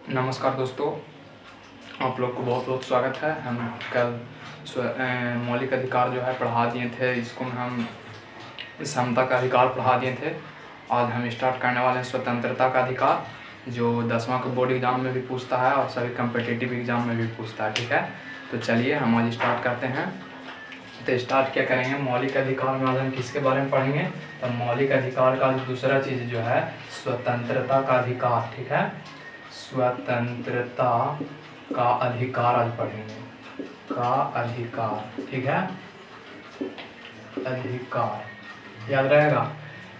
नमस्कार दोस्तों, आप लोग को बहुत बहुत स्वागत है। हम कल मौलिक अधिकार जो है पढ़ा दिए थे, इसको हम समता का अधिकार पढ़ा दिए थे। आज हम स्टार्ट करने वाले हैं स्वतंत्रता का अधिकार, जो 10वां का बोर्ड एग्ज़ाम में भी पूछता है और सभी कम्पिटिटिव एग्ज़ाम में भी पूछता है। ठीक है, तो चलिए हम आज स्टार्ट करते हैं। तो स्टार्ट क्या करेंगे, मौलिक अधिकार में आज हम किसके बारे में पढ़ेंगे। तो मौलिक अधिकार का दूसरा चीज़ जो है स्वतंत्रता का अधिकार। ठीक है, स्वतंत्रता का अधिकार आज पढ़ेंगे, का अधिकार। ठीक है, अधिकार याद रहेगा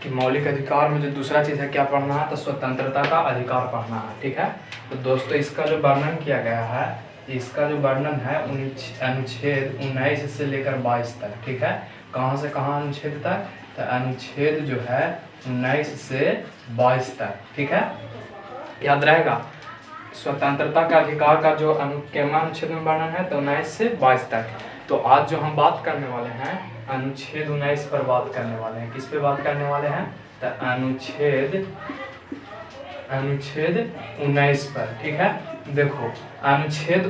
कि मौलिक अधिकार में जो दूसरा चीज़ है क्या पढ़ना है, तो स्वतंत्रता का अधिकार पढ़ना है। ठीक है, तो दोस्तों इसका जो वर्णन किया गया है, इसका जो वर्णन है अनुच्छेद 19 से लेकर 22 तक। ठीक है, कहाँ से कहाँ अनुच्छेद तक, तो अनुच्छेद जो है 19 से 22 तक। ठीक है, याद रहेगा स्वतंत्रता का अधिकार का जो अनुच्छेद में वर्णन है तो 19 से 22 तक। तो आज जो हम बात करने वाले हैं अनुच्छेद 19 पर बात करने वाले हैं। किस पे बात करने वाले हैं, तो अनुच्छेद 19 पर। ठीक है, देखो अनुच्छेद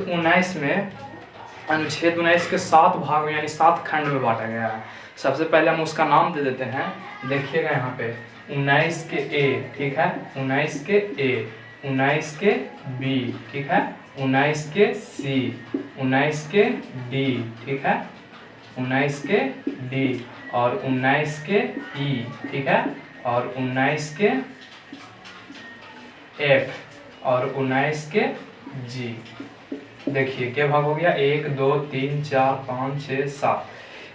19 के 7 भाग में यानी 7 खंड में बांटा गया है। सबसे पहले हम उसका नाम दे देते हैं, देखिएगा यहाँ पे 19 के ए। ठीक है, 19 के ए, 19 के बी। ठीक है, 19 के सी, 19 के डी। ठीक है, 19 के डी और 19 के ई। ठीक है, और 19 के एफ और 19 के जी। देखिए क्या भाग हो गया, 1 2 3 4 5 6 7।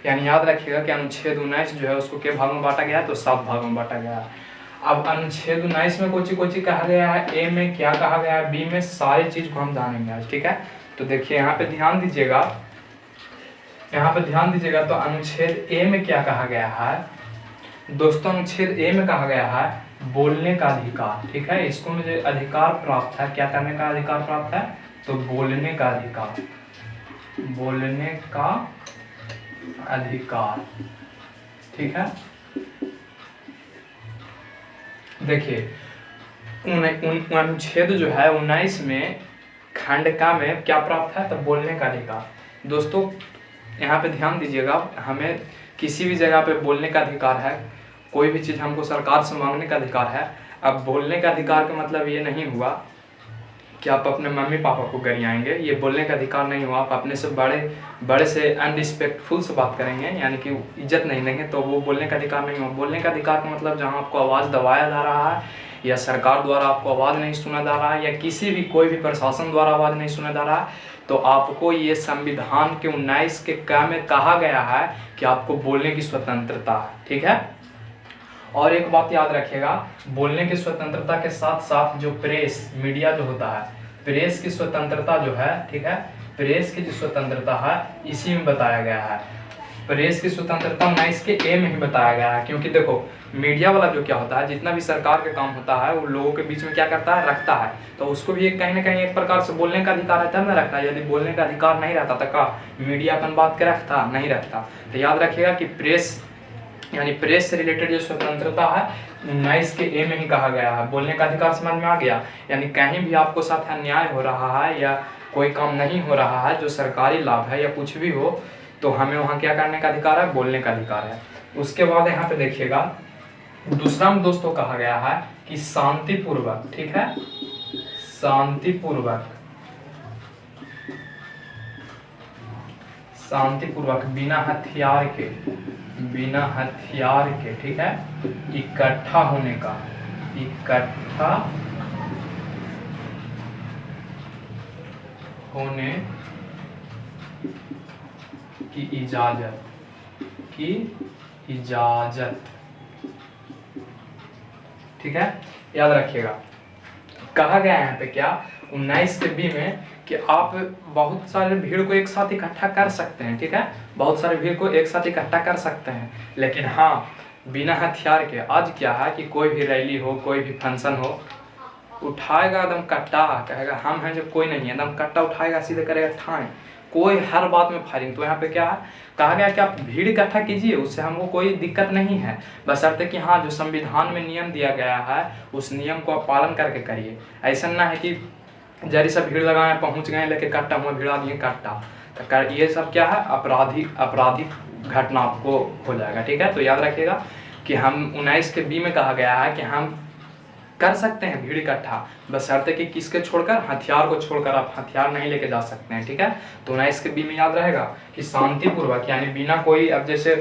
यानी याद रखिएगा कि अनुच्छेद 19 जो है उसको के भाग में बांटा गया है, तो 7 भागों में बांटा गया है। अब अनुच्छेद 19 में कोची कहा गया है, ए में क्या कहा गया है, बी में, सारी चीज को हम जानेंगे आज। ठीक है, तो देखिए यहाँ पे ध्यान दीजिएगा, तो अनुच्छेद ए में क्या कहा गया है दोस्तों, अनुच्छेद ए में कहा गया है बोलने का अधिकार। ठीक है, इसको मुझे अधिकार प्राप्त है, क्या करने का अधिकार प्राप्त है, तो बोलने का अधिकार, बोलने का अधिकार। ठीक है, देखिए अनुच्छेद जो है 19 में खंड का में क्या प्राप्त है, तो बोलने का अधिकार। दोस्तों यहाँ पे ध्यान दीजिएगा, हमें किसी भी जगह पे बोलने का अधिकार है, कोई भी चीज़ हमको सरकार से मांगने का अधिकार है। अब बोलने का अधिकार का मतलब ये नहीं हुआ कि आप अपने मम्मी पापा को गरियाएंगे, ये बोलने का अधिकार नहीं हुआ। आप अपने से बड़े से अनरिस्पेक्टफुल से बात करेंगे, यानी कि इज्जत नहीं देंगे, तो वो बोलने का अधिकार नहीं हुआ। बोलने का अधिकार का मतलब जहाँ आपको आवाज़ दबाया जा रहा है, या सरकार द्वारा आपको आवाज़ नहीं सुना जा रहा है, या कोई भी प्रशासन द्वारा आवाज़ नहीं सुना जा रहा है, तो आपको ये संविधान के 19 के क में कहा गया है कि आपको बोलने की स्वतंत्रता है। ठीक है, और एक बात याद रखिएगा, बोलने की स्वतंत्रता के साथ साथ जो प्रेस मीडिया जो होता है, प्रेस की स्वतंत्रता जो है, ठीक है, प्रेस की जो स्वतंत्रता है इसी में बताया गया है। प्रेस की स्वतंत्रता 19 के ए में ही बताया गया है, क्योंकि देखो मीडिया वाला जो क्या होता है, जितना भी सरकार का काम होता है वो लोगों के बीच में क्या करता है, रखता है, तो उसको भी कहीं ना कहीं एक प्रकार से बोलने का अधिकार रहता है ना, रखता है। यदि बोलने का अधिकार नहीं रहता तो का मीडिया अपन बात के रखता नहीं रखता। तो याद रखिएगा कि प्रेस यानी प्रेस से रिलेटेड जो स्वतंत्रता है 19 के ए में ही कहा गया है। बोलने का अधिकार समझ में आ गया, यानी कहीं भी आपको साथ अन्याय हो रहा है या कोई काम नहीं हो रहा है जो सरकारी लाभ है या कुछ भी हो, तो हमें वहाँ क्या करने का अधिकार है, बोलने का अधिकार है। उसके बाद यहाँ पे देखिएगा दूसरा में दोस्तों कहा गया है कि शांतिपूर्वक, ठीक है, शांतिपूर्वक बिना हथियार के, ठीक है, इकट्ठा होने की इजाजत। ठीक है, याद रखिएगा कहा गया है यहाँ पे क्या 19 के बी में कि आप बहुत सारे भीड़ को एक साथ इकट्ठा कर सकते हैं। ठीक है, बहुत सारे भीड़ को एक साथ इकट्ठा कर सकते हैं, लेकिन हाँ बिना हथियार के। आज क्या है कि कोई भी रैली हो, कोई भी फंक्शन हो, उठाएगा एकदम कट्टा, कहेगा हम हैं जब कोई नहीं है, एकदम कट्टा उठाएगा, सीधे करेगा ठाएं, कोई हर बात में फायरिंग। तो यहाँ पे क्या है, कहा गया कि आप भीड़ इकट्ठा कीजिए, उससे हमको कोई दिक्कत नहीं है, बशर्ते कि हाँ जो संविधान में नियम दिया गया है उस नियम को आप पालन करके करिए। ऐसा ना है कि जरी सा भीड़ लगाए, पहुंच गए लेके कट्टा मुँह भिड़ा दिए कट्टा, तो ये सब क्या है, आपराधिक घटना आपको हो जाएगा। ठीक है, तो याद रखिएगा कि हम 19 के बी में कहा गया है कि हम कर सकते हैं भीड़ इकट्ठा, बशर्ते कि किसके छोड़कर, हथियार को छोड़कर। आप हथियार नहीं लेके जा सकते हैं। ठीक है, तो 19 के बी में याद रहेगा कि शांतिपूर्वक, यानी बिना कोई, अब जैसे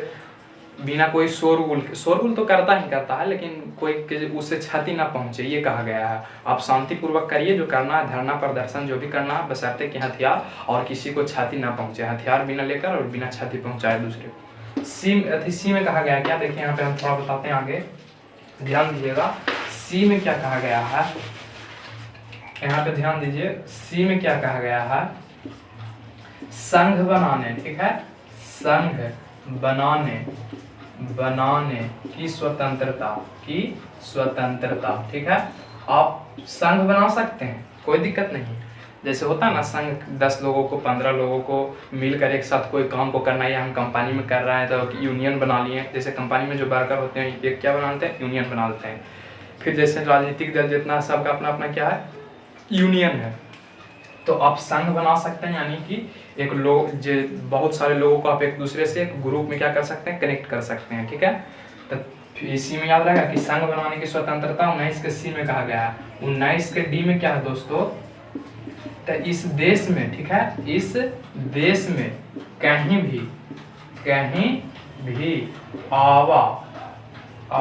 बिना कोई शोरगुल तो करता ही करता है, लेकिन कोई उससे क्षति ना पहुंचे, ये कहा गया है। आप शांतिपूर्वक करिए जो करना है, धरना प्रदर्शन जो भी करना है, बशर्ते कि हथियार और किसी को क्षति ना पहुंचे, हथियार बिना लेकर और बिना क्षति पहुंचाए दूसरे को। सी में कहा गया क्या, देखिए यहाँ पे हम थोड़ा बताते हैं आगे, ध्यान दीजिएगा। सी में क्या कहा गया है, यहाँ पे ध्यान दीजिए, सी में क्या कहा गया है, संघ बनाने। ठीक है, संघ बनाने की स्वतंत्रता, ठीक है। आप संघ बना सकते हैं, कोई दिक्कत नहीं। जैसे होता है ना, संघ 10 लोगों को, 15 लोगों को मिलकर एक साथ कोई काम को करना है, या हम कंपनी में कर रहे हैं तो यूनियन बना लिए। जैसे कंपनी में जो वर्कर होते हैं ये क्या बनाते हैं, यूनियन बना लेते हैं। फिर जैसे राजनीतिक दल जितना, सबका अपना अपना क्या है, यूनियन है, तो आप संघ बना सकते हैं, यानी कि एक लोग जो बहुत सारे लोगों को आप एक दूसरे से एक ग्रुप में क्या कर सकते हैं, कनेक्ट कर सकते हैं। ठीक है, तो इसी में याद रहेगा कि संघ बनाने की स्वतंत्रता 19 के सी में कहा गया है। 19 के डी में क्या है दोस्तों, तो इस देश में, ठीक है, इस देश में कहीं भी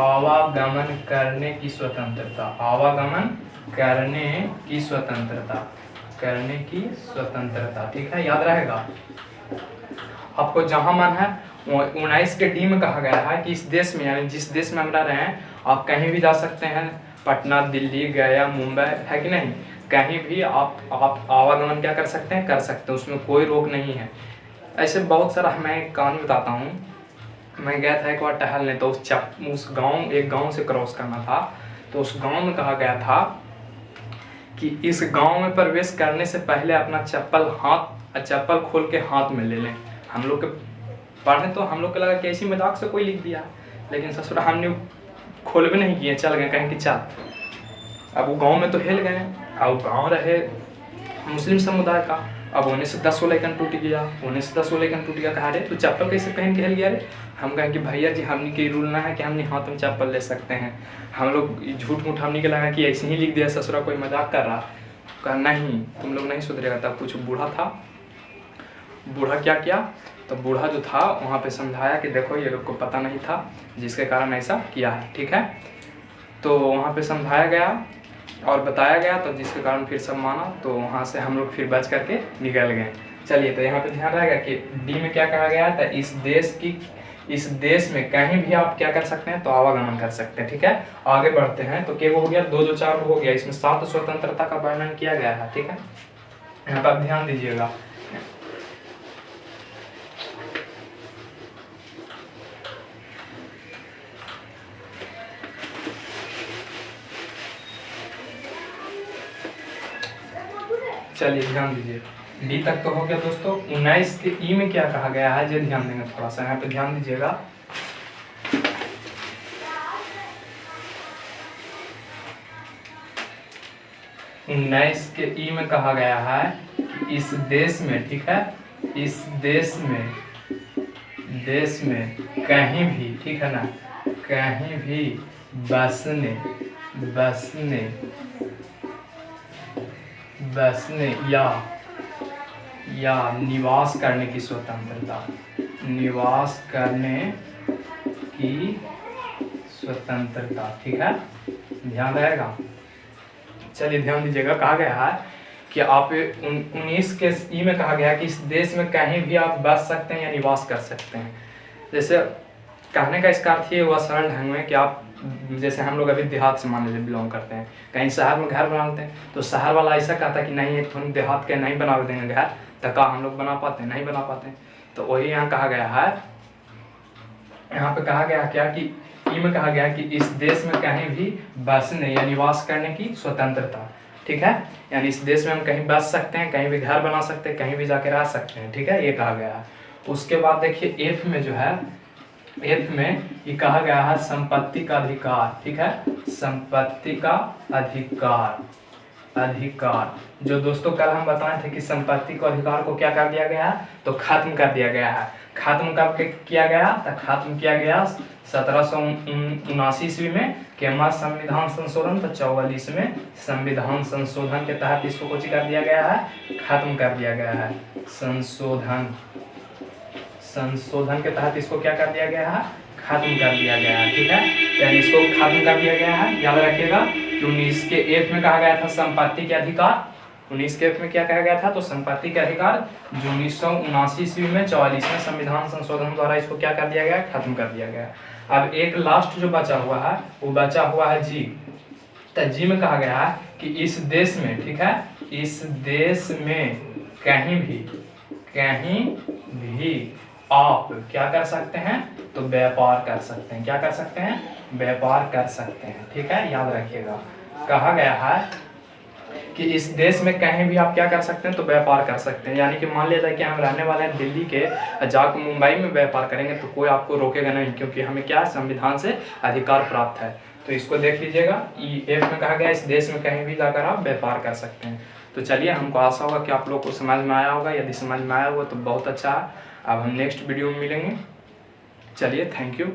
आवागमन करने की स्वतंत्रता, ठीक है, याद रहेगा। आपको जहां मन है, 19 के डी में कहा गया है कि इस देश में, यानी जिस देश में हम रह रहे हैं, आप कहीं भी जा सकते हैं, पटना, दिल्ली, गया, मुंबई, है कि नहीं, कहीं भी आप आवागमन क्या कर सकते हैं, उसमें कोई रोक नहीं है। ऐसे बहुत सारा, मैं एक कहानी बताता हूँ। मैं गया था एक बार टहलने, तो एक गांव से क्रॉस करना था, तो उस गांव में कहा गया था कि इस गांव में प्रवेश करने से पहले अपना चप्पल खोल के हाथ में ले लें। हम लोग के पढ़े तो हम लोग को लगा कि ऐसी मजाक से कोई लिख दिया, लेकिन ससुर हमने खोल भी नहीं किए, चल गए कहीं कि चल। अब वो गांव में तो हिल गए, अब गांव रहे मुस्लिम समुदाय का, अब होने से 10 लेकिन टूट गया। कहा रे तू चप्पल कैसे पहन के हिल गया रे। हम कहें कि भैया जी हमने के रूल ना है कि हमने हाथ में चप्पल ले सकते हैं। हम लोग झूठ मूठ हमने के लगा कि ऐसे ही लिख दिया, ससुरा कोई मजाक कर रहा। कहा नहीं, तुम लोग नहीं सुधरेगा। तब कुछ बूढ़ा था, बूढ़ा क्या किया, तो बूढ़ा जो था वहाँ पे समझाया कि देखो ये लोग को पता नहीं था, जिसके कारण ऐसा किया है। ठीक है, तो वहाँ पे समझाया गया और बताया गया, तो जिसके कारण फिर सब माना, तो वहाँ से हम लोग फिर बच करके निकल गए। चलिए, तो यहाँ पे ध्यान रहेगा कि डी में क्या कहा गया था, इस देश में कहीं भी आप क्या कर सकते हैं, तो आवागमन कर सकते हैं। ठीक है, आगे बढ़ते हैं। तो क्या हो गया, 2 4 हो गया। इसमें 7 स्वतंत्रता का वर्णन किया गया है। ठीक है, यहाँ पर आप ध्यान दीजिएगा। चलिए ध्यान दीजिए, डी तक तो हो गया दोस्तों। 19 के ई में क्या कहा गया है, ये ध्यान देंगे थोड़ा सा, यहाँ पे ध्यान दीजिएगा। उन्नीस के ई में कहा गया है कि इस देश में, ठीक है, इस देश में कहीं भी, ठीक है ना, कहीं भी बसने या निवास करने की स्वतंत्रता, ठीक है, ध्यान रहेगा। चलिए ध्यान दीजिएगा, कहा गया है कि आप 19 के ई में कहा गया है कि इस देश में कहीं भी आप बस सकते हैं या निवास कर सकते हैं। जैसे कहने का इसका अर्थ ये हुआ सरल ढंग में कि आप, जैसे हम लोग अभी देहात से मान लीजिए बिलोंग करते हैं, कहीं शहर में घर बनाते हैं, तो शहर वाला ऐसा कहता है कि नहीं एक तुम देहात के नहीं बना देंगे घर, तो का हम लोग बना पाते हैं, नहीं बना पाते हैं। तो वही यहाँ कहा गया है, यहाँ पे कहा गया क्या कि ई में कहा गया कि इस देश में कहीं भी बसने या निवास करने की स्वतंत्रता, ठीक है, यानी इस देश में हम कहीं बस सकते हैं, कहीं भी घर बना सकते हैं, कहीं भी जाके रह सकते हैं। ठीक है, ये कहा गया है। उसके बाद देखिए एफ में जो है, एफ में ये कहा गया है संपत्ति का अधिकार, ठीक है, संपत्ति का अधिकार, अधिकार। जो दोस्तों कल हम बताए थे कि संपत्ति को अधिकार को क्या कर दिया गया है, तो खत्म कर दिया गया है। खत्म कब किया गया, तो खत्म किया गया 1779 ईस्वी में। केमा संविधान संशोधन, तो 44 में संविधान संशोधन के तहत इसको कुछ कर दिया गया है, खत्म कर दिया गया है। संशोधन के तहत इसको क्या कर दिया गया है, खत्म कर दिया गया है। ठीक है, यानी इसको खत्म कर दिया गया है। याद रखिएगा कि 19 के एफ में कहा गया था संपत्ति के अधिकार। 19 के एफ में क्या कहा गया था, तो संपत्ति के अधिकार, जो 1979 ईस्वी में 44 में संविधान संशोधन द्वारा इसको क्या कर दिया गया, खत्म कर दिया गया। अब एक लास्ट जो बचा हुआ है वो बचा हुआ है जी। तो जी में कहा गया है कि इस देश में, ठीक है, इस देश में कहीं भी आप क्या कर सकते हैं, तो व्यापार कर सकते हैं। क्या कर सकते हैं, व्यापार कर सकते हैं। ठीक है, याद रखिएगा कहा गया है कि इस देश में कहीं भी आप क्या कर सकते हैं, तो व्यापार कर सकते हैं। यानी कि मान लिया जाए कि हम रहने वाले हैं दिल्ली के, जाकर मुंबई में व्यापार करेंगे तो कोई आपको रोकेगा नहीं, क्योंकि हमें क्या संविधान से अधिकार प्राप्त है। तो इसको देख लीजिएगा, एफ में कहा गया इस देश में कहीं भी जाकर आप व्यापार कर सकते हैं। तो चलिए, हमको आशा होगा कि आप लोग को समझ में आया होगा। यदि समझ में आया होगा तो बहुत अच्छा है। अब हम नेक्स्ट वीडियो में मिलेंगे। चलिए, थैंक यू।